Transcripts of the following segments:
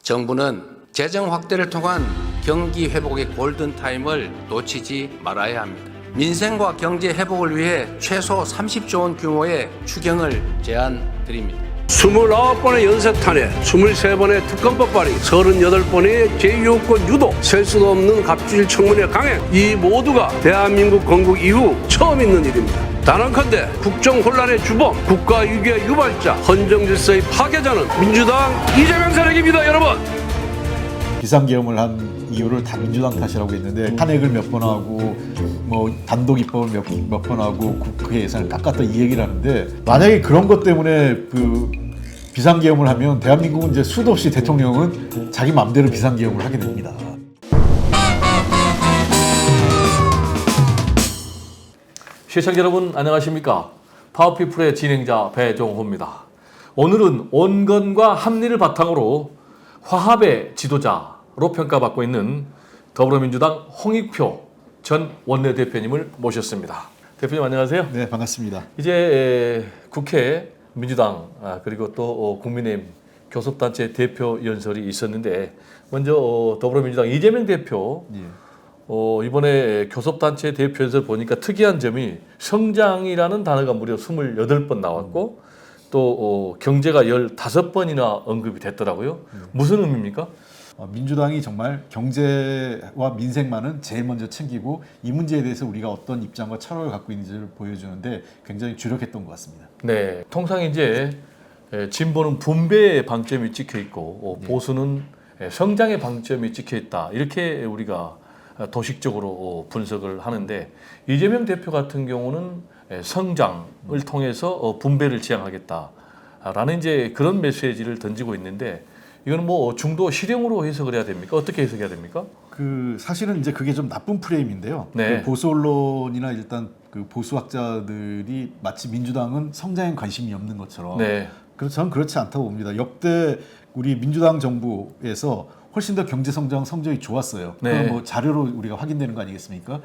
정부는 재정 확대를 통한 경기 회복의 골든타임을 놓치지 말아야 합니다. 민생과 경제 회복을 위해 최소 30조 원 규모의 추경을 제안드립니다. 29번의 연쇄탄핵, 23번의 특검법 발의, 38번의 제2호권 유도, 셀 수도 없는 갑질 청문회 강행, 이 모두가 대한민국 건국 이후 처음 있는 일입니다. 단언컨대 국정 혼란의 주범, 국가 위기의 유발자, 헌정 질서의 파괴자는 민주당 이재명 세력입니다, 여러분. 비상계엄을 한 이유를 다 민주당 탓이라고 했는데 탄핵을 몇 번 하고 뭐 단독 입법을 몇 번 하고 국회 예산을 깎았다 이 얘기를 하는데 만약에 그런 것 때문에 그 비상계엄을 하면 대한민국은 이제 수도 없이 대통령은 자기 마음대로 비상계엄을 하게 됩니다. 시청자 여러분 안녕하십니까? 파워피플의 진행자 배종호입니다. 오늘은 온건과 합리를 바탕으로 화합의 지도자로 평가받고 있는 더불어민주당 홍익표 전 원내대표님을 모셨습니다. 대표님 안녕하세요. 네, 반갑습니다. 이제 국회 민주당 그리고 또 국민의힘 교섭단체 대표 연설이 있었는데 먼저 더불어민주당 이재명 대표 이번에 교섭단체 대표 연설 보니까 특이한 점이 성장이라는 단어가 무려 28번 나왔고 또 경제가 15번이나 언급이 됐더라고요. 무슨 의미입니까? 민주당이 정말 경제와 민생만은 제일 먼저 챙기고 이 문제에 대해서 우리가 어떤 입장과 철학을 갖고 있는지를 보여주는데 굉장히 주력했던 것 같습니다. 네, 통상 이제 진보는 분배의 방점이 찍혀 있고 보수는 성장의 방점이 찍혀 있다. 이렇게 우리가 도식적으로 분석을 하는데 이재명 대표 같은 경우는 성장을 통해서 분배를 지향하겠다라는 이제 그런 메시지를 던지고 있는데 이거는 뭐 중도 실형으로 해석을 해야 됩니까? 어떻게 해석해야 됩니까? 그 사실은 이제 그게 좀 나쁜 프레임인데요. 네. 그 보수 언론이나 일단 그 보수학자들이 마치 민주당은 성장에 관심이 없는 것처럼. 네. 그래서 저는 그렇지 않다고 봅니다. 역대 우리 민주당 정부에서 훨씬 더 경제 성적이 좋았어요. 네. 그건 뭐 자료로 우리가 확인되는 거 아니겠습니까?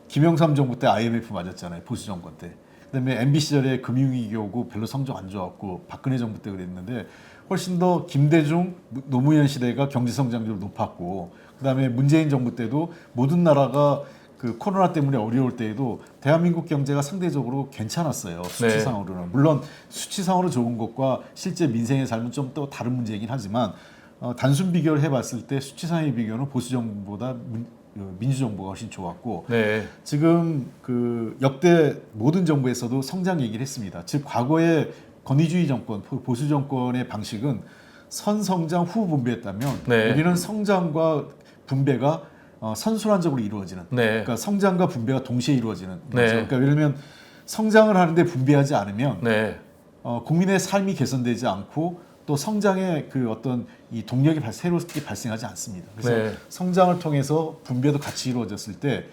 김영삼 정부 때 IMF 맞았잖아요. 보수 정권 때. 그다음에 MB 시절에 금융위기 오고 별로 성적 안 좋았고 박근혜 정부 때 그랬는데 훨씬 더 김대중, 노무현 시대가 경제 성장률 높았고 그다음에 문재인 정부 때도 모든 나라가 그 코로나 때문에 어려울 때에도 대한민국 경제가 상대적으로 괜찮았어요. 수치상으로는. 물론 수치상으로 좋은 것과 실제 민생의 삶은 좀 또 다른 문제이긴 하지만 단순 비교를 해봤을 때 수치상의 비교는 보수 정부보다 민주정부가 훨씬 좋았고 네. 지금 그 역대 모든 정부에서도 성장 얘기를 했습니다. 즉 과거에 권위주의 정권, 보수 정권의 방식은 선성장 후 분배했다면 네. 여기는 성장과 분배가 선순환적으로 이루어지는 네. 그러니까 성장과 분배가 동시에 이루어지는 거죠. 네. 그러니까 예를 들면 성장을 하는데 분배하지 않으면 네. 국민의 삶이 개선되지 않고 또 성장의 그 어떤 이 동력이 새롭게 발생하지 않습니다. 그래서 네. 성장을 통해서 분배도 같이 이루어졌을 때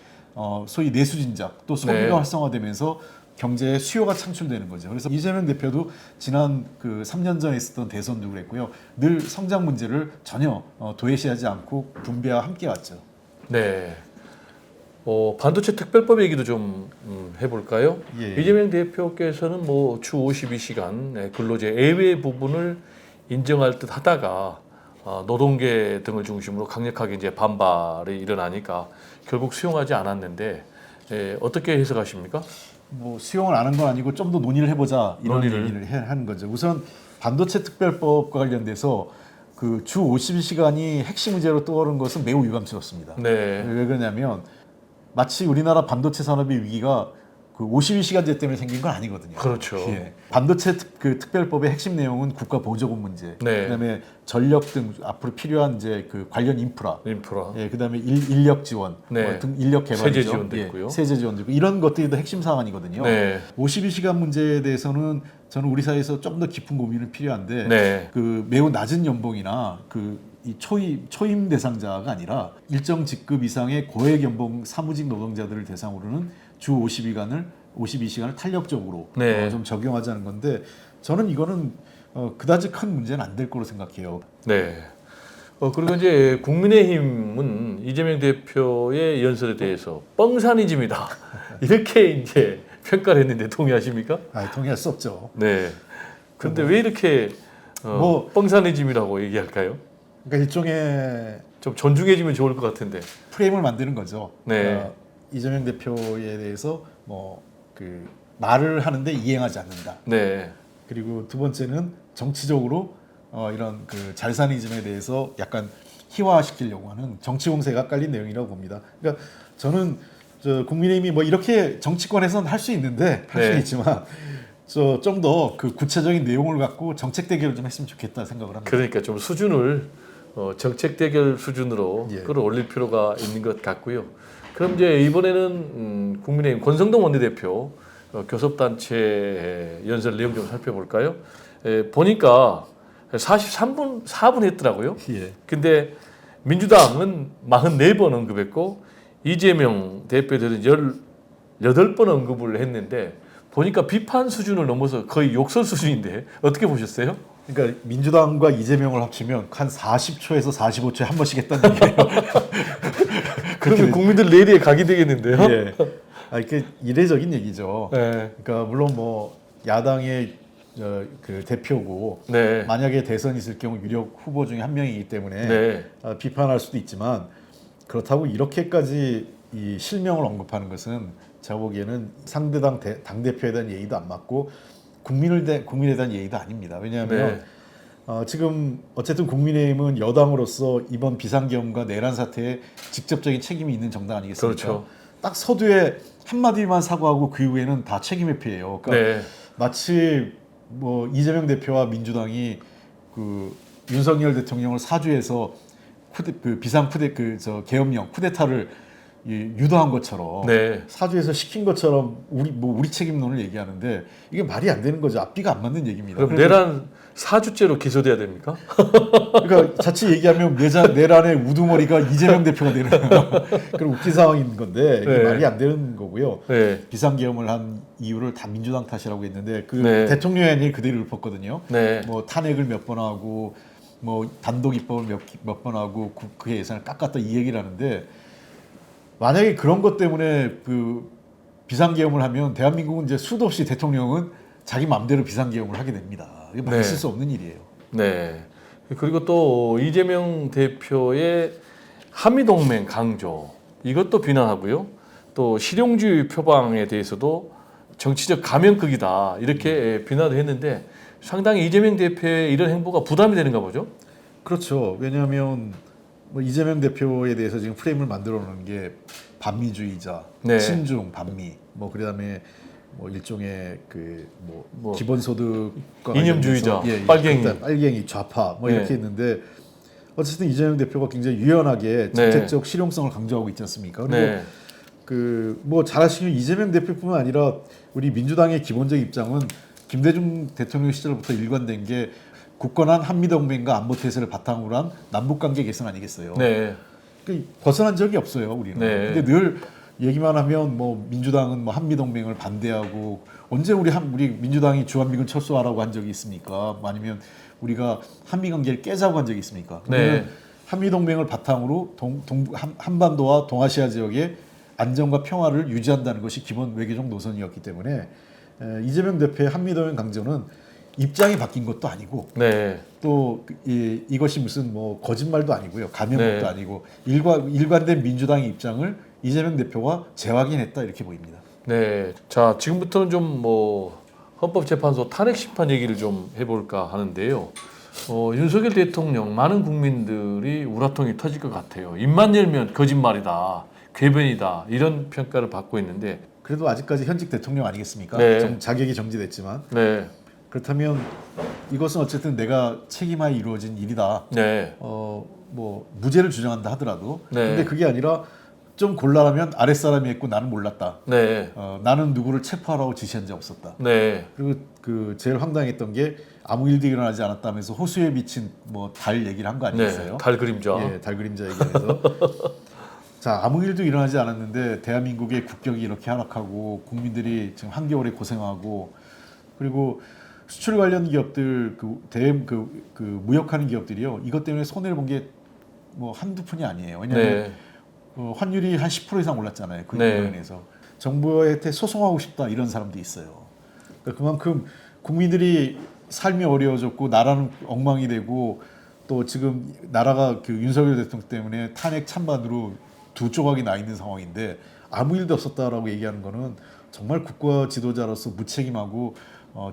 소위 내수 진작 또 소비가 네. 활성화되면서 경제의 수요가 창출되는 거죠. 그래서 이재명 대표도 지난 그 3년 전에 있었던 대선도 그랬고요. 늘 성장 문제를 전혀 도외시하지 않고 분배와 함께 왔죠. 네. 반도체 특별법 얘기도 좀 해볼까요? 예. 이재명 대표께서는 뭐 주 52시간 근로제 예외 부분을 인정할 듯 하다가 노동계 등을 중심으로 강력하게 이제 반발이 일어나니까 결국 수용하지 않았는데 어떻게 해석하십니까? 뭐 수용을 안 한 건 아니고 좀 더 논의를 해보자 이런 얘기를 하는 거죠. 우선 반도체 특별법과 관련돼서 그 주 52시간이 핵심 문제로 떠오른 것은 매우 유감스럽습니다. 네. 왜 그러냐면 마치 우리나라 반도체 산업의 위기가 그 52시간제 때문에 생긴 건 아니거든요. 그렇죠. 예. 반도체 그 특별법의 핵심 내용은 국가 보조금 문제, 네. 그다음에 전력 등 앞으로 필요한 이제 그 관련 인프라, 예, 그다음에 인력 지원, 네. 등 인력 개발이죠. 세제 지원도 있고요. 세제 지원도 있고 이런 것들이 더 핵심 사안이거든요. 네. 52시간 문제에 대해서는 저는 우리 사회에서 좀 더 깊은 고민은 필요한데 네. 그 매우 낮은 연봉이나 이 초임 대상자가 아니라 일정 직급 이상의 고액 연봉 사무직 노동자들을 대상으로는 주 52시간을 탄력적으로 네. 좀 적용하자는 건데 저는 이거는 그다지 큰 문제는 안 될 거로 생각해요. 네. 그리고 이제 국민의힘은 이재명 대표의 연설에 대해서 뻥산이즘이다 이렇게 이제 평가를 했는데 동의하십니까? 동의할 수 없죠. 네. 그런데 왜 이렇게 뻥산이즘이라고 얘기할까요? 그러니까 일종의 좀 존중해주면 좋을 것 같은데. 프레임을 만드는 거죠. 네. 그러니까 이재명 대표에 대해서 뭐 그 말을 하는데 이행하지 않는다. 네. 그리고 두 번째는 정치적으로 이런 그 잘사니즘에 대해서 약간 희화시키려고 하는 정치 공세가 깔린 내용이라고 봅니다. 그러니까 저는 저 국민의힘이 뭐 이렇게 정치권에서는 할 수 있는데 할 수 네. 있지만 좀 더 그 구체적인 내용을 갖고 정책 대결을 좀 했으면 좋겠다 생각을 합니다. 그러니까 좀 수준을 정책 대결 수준으로 예. 끌어올릴 필요가 있는 것 같고요. 그럼 이제 이번에는 국민의힘 권성동 원내대표 교섭단체 연설 내용 좀 살펴볼까요? 보니까 4분 했더라고요. 예. 근데 민주당은 44번 언급했고 이재명 대표에 대해서 18번 언급을 했는데 보니까 비판 수준을 넘어서 거의 욕설 수준인데 어떻게 보셨어요? 그러니까 민주당과 이재명을 합치면 한 40초에서 45초에 한 번씩 했다는 얘기예요. 그러면 국민들 내리에 각이 되겠는데요? 예. 이게 이례적인 얘기죠. 네. 그러니까 물론 뭐 야당의 그 대표고 네. 만약에 대선이 있을 경우 유력 후보 중에 한 명이기 때문에 네. 비판할 수도 있지만 그렇다고 이렇게까지 이 실명을 언급하는 것은 제가 보기에는 상대당 당 대표에 대한 예의도 안 맞고 국민에 대한 예의도 아닙니다. 왜냐하면 지금 어쨌든 국민의힘은 여당으로서 이번 비상계엄과 내란 사태에 직접적인 책임이 있는 정당 아니겠습니까? 그렇죠. 딱 서두에 한마디만 사과하고 그 이후에는 다 책임의 피해요. 그러니까 네. 마치 뭐 이재명 대표와 민주당이 그 윤석열 대통령을 사주해서 계엄령 쿠데타를 유도한 것처럼 네. 사주에서 시킨 것처럼 우리 책임론을 얘기하는데 이게 말이 안 되는 거죠. 앞뒤가 안 맞는 얘기입니다. 그럼 그래서 내란 사주죄로 기소돼야 됩니까? 그러니까 자칫 얘기하면 내란의 우두머리가 이재명 대표가 되는 그런 웃긴 상황인 건데 이게 네. 말이 안 되는 거고요. 네. 비상계엄을 한 이유를 다 민주당 탓이라고 했는데 그 네. 대통령의 아니 그대로 읊었거든요. 네. 뭐 탄핵을 몇 번 하고 뭐 단독 입법을 몇 번 하고 국회 예산을 깎았다 이 얘기를 하는데 만약에 그런 것 때문에 그 비상계엄을 하면 대한민국은 이제 수도 없이 대통령은 자기 마음대로 비상계엄을 하게 됩니다. 이게 네. 있을 수 없는 일이에요. 네. 그리고 또 이재명 대표의 한미동맹 강조 이것도 비난하고요. 또 실용주의 표방에 대해서도 정치적 가면극이다 이렇게 비난을 했는데 상당히 이재명 대표의 이런 행보가 부담이 되는가 보죠. 그렇죠. 왜냐하면 뭐 이재명 대표에 대해서 지금 프레임을 만들어 놓은 게 반미주의자, 네. 친중, 반미, 뭐 그다음에 뭐 일종의 그 뭐 뭐 기본소득과 이념주의자, 관련해서 빨갱이. 빨갱이 좌파 뭐 네. 이렇게 있는데 어쨌든 이재명 대표가 굉장히 유연하게 정책적 실용성을 강조하고 있지 않습니까? 그리고 네. 그 뭐 잘 아시는 이재명 대표뿐만 아니라 우리 민주당의 기본적 입장은 김대중 대통령 시절부터 일관된 게 굳건한 한미동맹과 안보태세를 바탕으로 한 남북관계 개선 아니겠어요? 네. 그 벗어난 적이 없어요, 우리는. 네. 근데 늘 얘기만 하면 뭐 민주당은 뭐 한미동맹을 반대하고 언제 우리 민주당이 주한미군 철수하라고 한 적이 있습니까? 뭐 아니면 우리가 한미관계를 깨자고 한 적이 있습니까? 네. 한미동맹을 바탕으로 한반도와 동아시아 지역의 안정과 평화를 유지한다는 것이 기본 외교적 노선이었기 때문에 이재명 대표의 한미동맹 강조는 입장이 바뀐 것도 아니고 네. 또 이것이 무슨 뭐 거짓말도 아니고요, 가면도 네. 아니고 일관된 민주당의 입장을 이재명 대표가 재확인했다 이렇게 보입니다. 네. 자, 지금부터는 좀 뭐 헌법재판소 탄핵 심판 얘기를 좀 해볼까 하는데요. 윤석열 대통령 많은 국민들이 우라통이 터질 것 같아요. 입만 열면 거짓말이다, 궤변이다 이런 평가를 받고 있는데. 그래도 아직까지 현직 대통령 아니겠습니까? 네. 자격이 정지됐지만 네. 그렇다면 이것은 어쨌든 내가 책임하에 이루어진 일이다. 네. 뭐 무죄를 주장한다 하더라도 네. 근데 그게 아니라 좀 곤란하면 아랫사람이 했고 나는 몰랐다. 네. 나는 누구를 체포하라고 지시한 적 없었다. 네. 그리고 그 제일 황당했던 게 아무 일도 일어나지 않았다면서 호수에 비친 뭐 달 얘기를 한 거 아니겠어요? 네. 달 그림자. 예, 달 그림자 얘기해서 자 아무 일도 일어나지 않았는데 대한민국의 국격이 이렇게 하락하고 국민들이 지금 한겨울에 고생하고 그리고 수출 관련 기업들 그 무역하는 기업들이요 이것 때문에 손해를 본 게 뭐 한두 푼이 아니에요. 왜냐하면 네. 환율이 한 10% 이상 올랐잖아요. 그 네. 인해서 정부한테 소송하고 싶다 이런 사람도 있어요. 그러니까 그만큼 국민들이 삶이 어려워졌고 나라는 엉망이 되고 또 지금 나라가 그 윤석열 대통령 때문에 탄핵 찬반으로 두 조각이 나 있는 상황인데 아무 일도 없었다라고 얘기하는 거는 정말 국가 지도자로서 무책임하고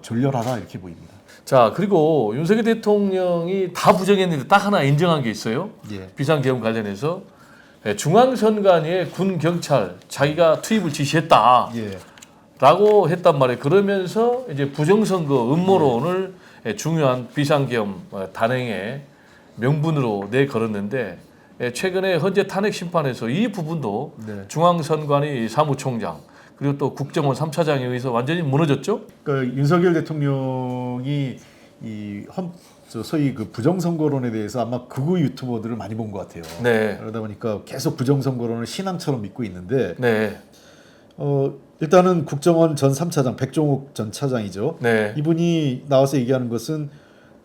졸렬하다 이렇게 보입니다. 자, 그리고 윤석열 대통령이 다 부정했는데 딱 하나 인정한 게 있어요. 예. 비상계엄 관련해서 중앙선관위에 군 경찰 자기가 투입을 지시했다. 예. 라고 했단 말이에요. 그러면서 이제 부정선거 음모론을 중요한 비상계엄 단행의 명분으로 내걸었는데 최근에 헌재 탄핵 심판에서 이 부분도 네. 중앙선관위 사무총장 그리고 또 국정원 3차장에 의해서 완전히 무너졌죠? 그러니까 윤석열 대통령이 소위 그 부정선거론에 대해서 아마 극우 유튜버들을 많이 본 것 같아요. 네. 그러다 보니까 계속 부정선거론을 신앙처럼 믿고 있는데 네. 일단은 국정원 전 3차장 백종욱 전 차장이죠. 네. 이분이 나와서 얘기하는 것은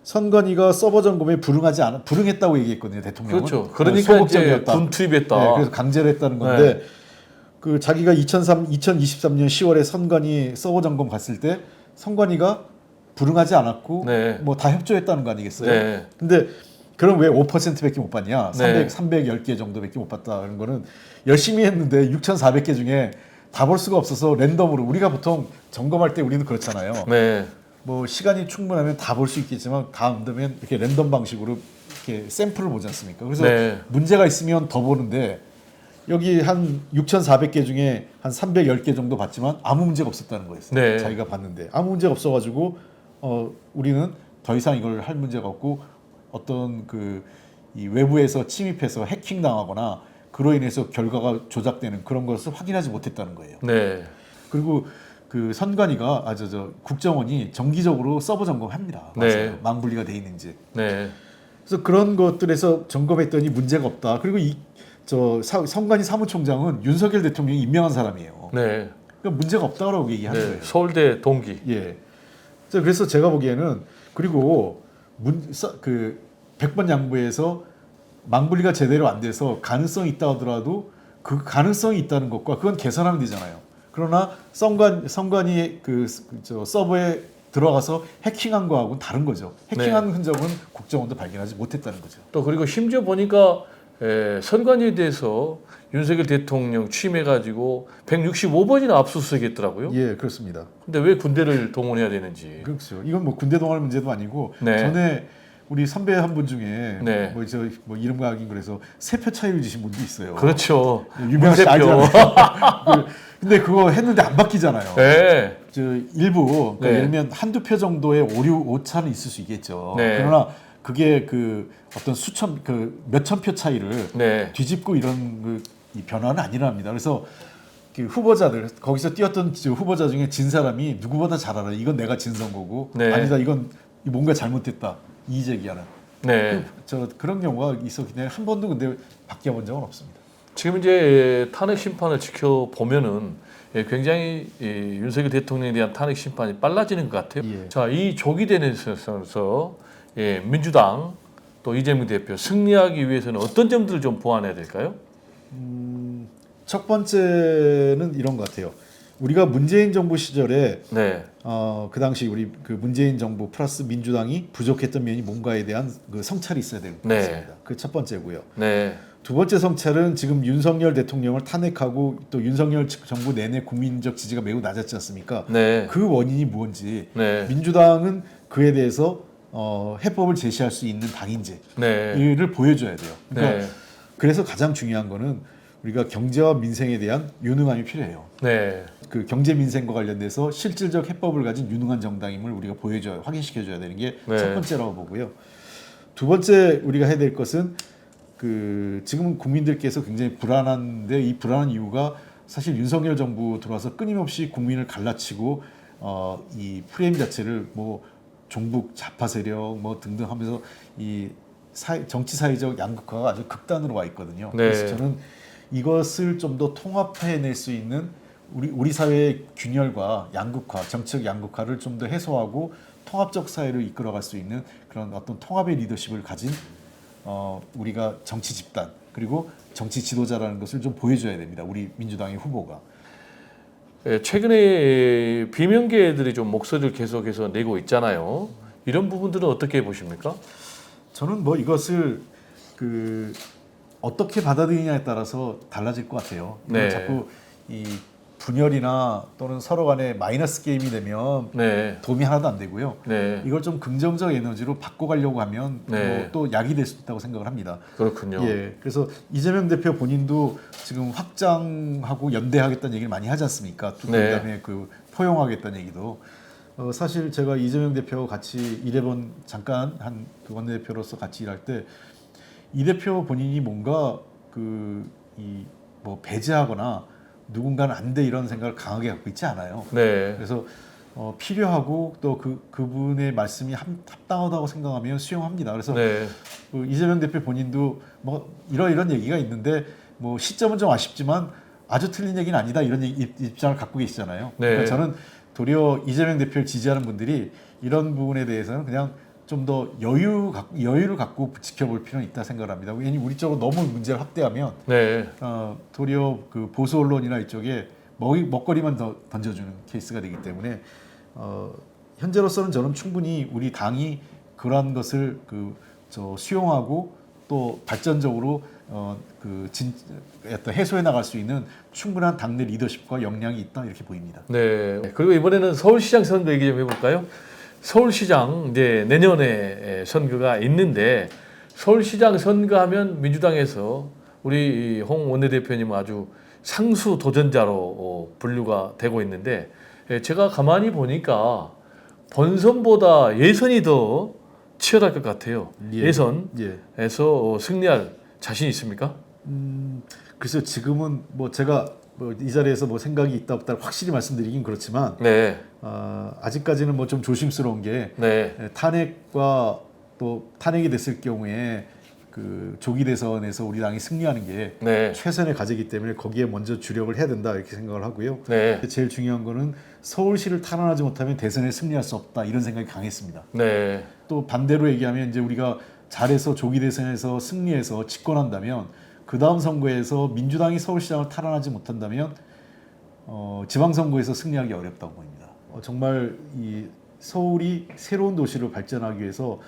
선관위가 서버 점검에 불응했다고 얘기했거든요, 대통령은. 그렇죠. 그러니까 이제 소극적이었다. 군 투입했다. 네, 그래서 강제로 했다는 건데 네. 그 자기가 2023년 10월에 선관위 서버 점검 갔을 때 선관위가 불응하지 않았고 네. 뭐 다 협조했다는 거 아니겠어요? 네. 근데 그럼 왜 5%밖에 못 받냐? 네. 310개 정도밖에 못 받다는 거는 열심히 했는데 6,400개 중에 다 볼 수가 없어서 랜덤으로 우리가 보통 점검할 때 우리는 그렇잖아요. 네. 뭐 시간이 충분하면 다 볼 수 있겠지만 다 안 되면 이렇게 랜덤 방식으로 이렇게 샘플을 보지 않습니까? 그래서 네. 문제가 있으면 더 보는데 여기 한 6,400개 중에 한 310개 정도 봤지만 아무 문제가 없었다는 거였어요. 네. 자기가 봤는데 아무 문제가 없어가지고 우리는 더 이상 이걸 할 문제가 없고 어떤 이 외부에서 침입해서 해킹 당하거나 그로 인해서 결과가 조작되는 그런 것을 확인하지 못했다는 거예요. 네. 그리고 그 선관위가 국정원이 정기적으로 서버 점검합니다. 네. 맞아요. 망분리가 돼 있는지. 네. 그래서 그런 것들에서 점검했더니 문제가 없다. 그리고 선관위 사무총장은 윤석열 대통령이 임명한 사람이에요. 네. 그러니까 문제가 없다고 얘기하는 네. 거예요. 서울대 동기. 예. 그래서 제가 보기에는 그리고 100번 양보해서 망분리가 제대로 안 돼서 가능성이 있다 하더라도 그 가능성이 있다는 것과 그건 개선하면 되잖아요. 그러나 선관위 서버에 들어가서 해킹한 거하고는 다른 거죠. 해킹한 흔적은 국정원도 발견하지 못했다는 거죠. 또 그리고 심지어 보니까 선관위에 대해서 윤석열 대통령 취임해가지고 165번이나 압수수색했더라고요. 예, 그렇습니다. 근데 왜 군대를 동원해야 되는지. 그렇죠. 이건 뭐 군대 동원 문제도 아니고 네. 전에 우리 선배 한 분 중에 네. 뭐 이름과 하긴 그래서 세 표 차이를 주신 분도 있어요. 그렇죠. 유명한 씨 문세표. 알잖아요. 근데 그거 했는데 안 바뀌잖아요. 네. 일부 그러니까 네. 예를 들면 한두 표 정도의 오차는 있을 수 있겠죠. 네. 그러나 그게 어떤 몇천 표 차이를 네. 뒤집고 이런 이 변화는 아니랍니다. 그래서 그 후보자들 거기서 뛰었던 후보자 중에 진 사람이 누구보다 잘 알아요. 이건 내가 진 선거고 네. 아니다. 이건 뭔가 잘못됐다. 이의 제기하는 네. 그런 경우가 있었기 때문에 한 번도 근데 바뀌어 본 적은 없습니다. 지금 이제 탄핵 심판을 지켜보면은 굉장히 윤석열 대통령에 대한 탄핵 심판이 빨라지는 것 같아요. 예. 자, 이 조기 대선에서 민주당 또 이재명 대표 승리하기 위해서는 어떤 점들을 좀 보완해야 될까요? 첫 번째는 이런 것 같아요. 우리가 문재인 정부 시절에 네. 그 당시 우리 문재인 정부 플러스 민주당이 부족했던 면이 뭔가에 대한 성찰이 있어야 될 것 네. 같습니다. 그 첫 번째고요. 네. 두 번째 성찰은 지금 윤석열 대통령을 탄핵하고 또 윤석열 정부 내내 국민적 지지가 매우 낮았지 않습니까? 네. 그 원인이 뭔지 네. 민주당은 그에 대해서 해법을 제시할 수 있는 당인지를 네. 보여줘야 돼요. 그러니까 네. 그래서 가장 중요한 거는 우리가 경제와 민생에 대한 유능함이 필요해요. 네. 그 경제 민생과 관련돼서 실질적 해법을 가진 유능한 정당임을 우리가 확인시켜줘야 되는 게 첫 네. 번째라고 보고요. 두 번째 우리가 해야 될 것은 지금 국민들께서 굉장히 불안한데 이 불안한 이유가 사실 윤석열 정부 들어와서 끊임없이 국민을 갈라치고 이 프레임 자체를 뭐 종북 좌파 세력 뭐 등등 하면서 이 정치 사회적 양극화가 아주 극단으로 와 있거든요. 네. 그래서 저는 이것을 좀 더 통합해낼 수 있는 우리 사회의 균열과 양극화, 정치적 양극화를 좀 더 해소하고 통합적 사회를 이끌어갈 수 있는 그런 어떤 통합의 리더십을 가진 우리가 정치 집단 그리고 정치 지도자라는 것을 좀 보여줘야 됩니다. 우리 민주당의 후보가. 최근에 비명계들이 좀 목소리를 계속해서 내고 있잖아요. 이런 부분들은 어떻게 보십니까? 저는 뭐 이것을 그 어떻게 받아들이냐에 따라서 달라질 것 같아요. 이걸 네. 자꾸 이 분열이나 또는 서로 간에 마이너스 게임이 되면 네. 도움이 하나도 안 되고요. 네. 이걸 좀 긍정적 에너지로 바꿔가려고 하면 네. 뭐또 약이 될 수 있다고 생각을 합니다. 그렇군요. 예, 그래서 이재명 대표 본인도 지금 확장하고 연대하겠다는 얘기를 많이 하지 않습니까? 또 네. 그다음에 그 포용하겠다는 얘기도. 사실 제가 이재명 대표와 같이 일해본 잠깐 한 그 원내대표로서 같이 일할 때 이 대표 본인이 뭔가 그 이 뭐 배제하거나 누군가는 안 돼 이런 생각을 강하게 갖고 있지 않아요. 네. 그래서 필요하고 또 그분의 말씀이 합당하다고 생각하면 수용합니다. 그래서 네. 그 이재명 대표 본인도 뭐 이런 얘기가 있는데 뭐 시점은 좀 아쉽지만 아주 틀린 얘기는 아니다 이런 입장을 갖고 계시잖아요. 네. 그러니까 저는 도리어 이재명 대표를 지지하는 분들이 이런 부분에 대해서는 그냥 좀 더 여유를 갖고 지켜볼 필요는 있다 생각을 합니다. 왜냐하면 우리 쪽으로 너무 문제를 확대하면 네. 도리어 그 보수 언론이나 이쪽에 먹거리만 더 던져주는 케이스가 되기 때문에 현재로서는 저는 충분히 우리 당이 그러한 것을 수용하고 또 발전적으로 어떤 해소해 나갈 수 있는 충분한 당내 리더십과 역량이 있다 이렇게 보입니다. 네. 그리고 이번에는 서울시장 선거 얘기 좀 해볼까요? 서울시장 이제 내년에 선거가 있는데 서울시장 선거하면 민주당에서 우리 홍 원내대표님 아주 상수 도전자로 분류가 되고 있는데 제가 가만히 보니까 본선보다 예선이 더 치열할 것 같아요. 예. 예선에서 승리할 자신 있습니까? 그래서 지금은 뭐 제가 이 자리에서 뭐 생각이 있다 없다 확실히 말씀드리긴 그렇지만 네. 아직까지는 뭐 좀 조심스러운 게 네. 탄핵과 또 탄핵이 됐을 경우에 그 조기 대선에서 우리 당이 승리하는 게 네. 최선의 과제이기 때문에 거기에 먼저 주력을 해야 된다 이렇게 생각을 하고요. 네. 제일 중요한 거는 서울시를 탈환하지 못하면 대선에 승리할 수 없다 이런 생각이 강했습니다. 네. 또 반대로 얘기하면 이제 우리가 잘해서 조기 대선에서 승리해서 집권한다면 그 다음 선거에서 민주당이 서울시장을 탈환하지 못한다면 지방선거에서 승리하기 어렵다고 보입니다. 정말 이 서울이 새로운 도시로 발전하기 위해서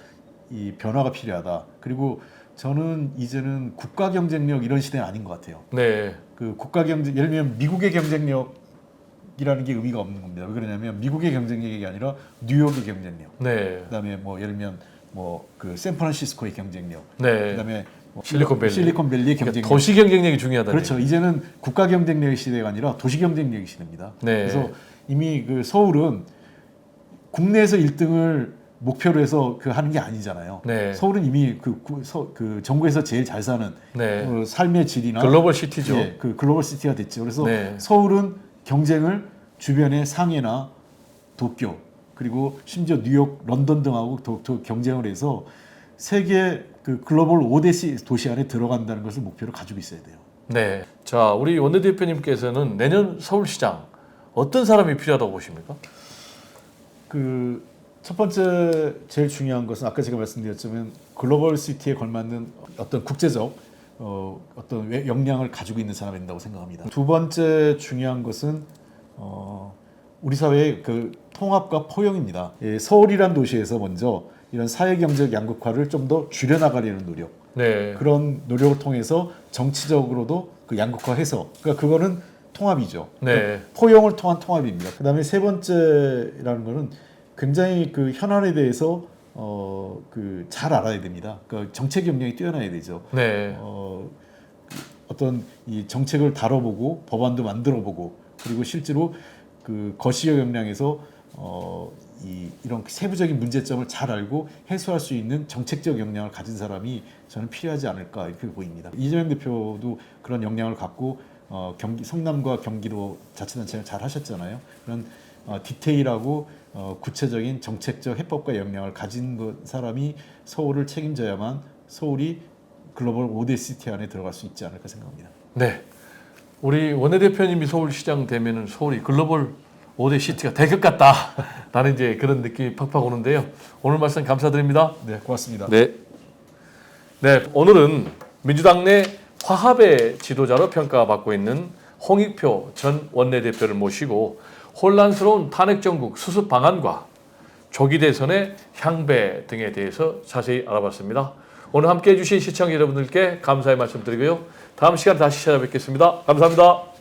이 변화가 필요하다. 그리고 저는 이제는 국가 경쟁력 이런 시대는 아닌 것 같아요. 네. 그 국가 경쟁 예를 들면 미국의 경쟁력이라는 게 의미가 없는 겁니다. 왜 그러냐면 미국의 경쟁력이 아니라 뉴욕의 경쟁력. 네. 그다음에 뭐 예를 들면 뭐 그 샌프란시스코의 경쟁력. 네. 그다음에 뭐 실리콘밸리의 경쟁력. 그러니까 도시 경쟁력이 중요하다. 그렇죠. 이제는 국가 경쟁력의 시대가 아니라 도시 경쟁력의 시대입니다. 네. 그래서 이미 그 서울은 국내에서 1등을 목표로 해서 하는 게 아니잖아요. 네. 서울은 이미 그 전국에서 제일 잘 사는 네. 삶의 질이나 글로벌 시티죠. 예, 그 글로벌 시티가 됐죠. 그래서 네. 서울은 경쟁을 주변의 상해나 도쿄 그리고 심지어 뉴욕, 런던 등하고 더 경쟁을 해서 세계 그 글로벌 5대 도시 안에 들어간다는 것을 목표로 가지고 있어야 돼요. 네. 자, 우리 원내대표님께서는 내년 서울시장 어떤 사람이 필요하다고 보십니까? 그 첫 번째 제일 중요한 것은 아까 제가 말씀드렸지만 글로벌 시티에 걸맞는 어떤 국제적 어떤 역량을 가지고 있는 사람이 된다고 생각합니다. 두 번째 중요한 것은 우리 사회의 그 통합과 포용입니다. 예, 서울이란 도시에서 먼저 이런 사회경제적 양극화를 좀 더 줄여나가려는 노력. 네. 그런 노력을 통해서 정치적으로도 그 양극화 해소. 그러니까 그거는 통합이죠. 네. 그러니까 포용을 통한 통합입니다. 그다음에 세 번째라는 거는 굉장히 그 현안에 대해서 그 잘 알아야 됩니다. 그러니까 정책 역량이 뛰어나야 되죠. 네. 어떤 이 정책을 다뤄보고 법안도 만들어보고 그리고 실제로 그 거시적 역량에서 이런 세부적인 문제점을 잘 알고 해소할 수 있는 정책적 역량을 가진 사람이 저는 필요하지 않을까 이렇게 보입니다. 이재명 대표도 그런 역량을 갖고 성남과 경기도 자치단체를 잘 하셨잖아요. 그런 디테일하고 구체적인 정책적 해법과 역량을 가진 사람이 서울을 책임져야만 서울이 글로벌 5대 시티 안에 들어갈 수 있지 않을까 생각합니다. 네. 우리 원내대표님이 서울시장 되면은 서울이 글로벌 5대 시티가 될 것 같다. 나는 이제 그런 느낌이 팍팍 오는데요. 오늘 말씀 감사드립니다. 네, 고맙습니다. 네. 네, 오늘은 민주당 내 화합의 지도자로 평가받고 있는 홍익표 전 원내대표를 모시고 혼란스러운 탄핵 정국 수습 방안과 조기 대선의 향배 등에 대해서 자세히 알아봤습니다. 오늘 함께해 주신 시청자 여러분들께 감사의 말씀 드리고요. 다음 시간 다시 찾아뵙겠습니다. 감사합니다.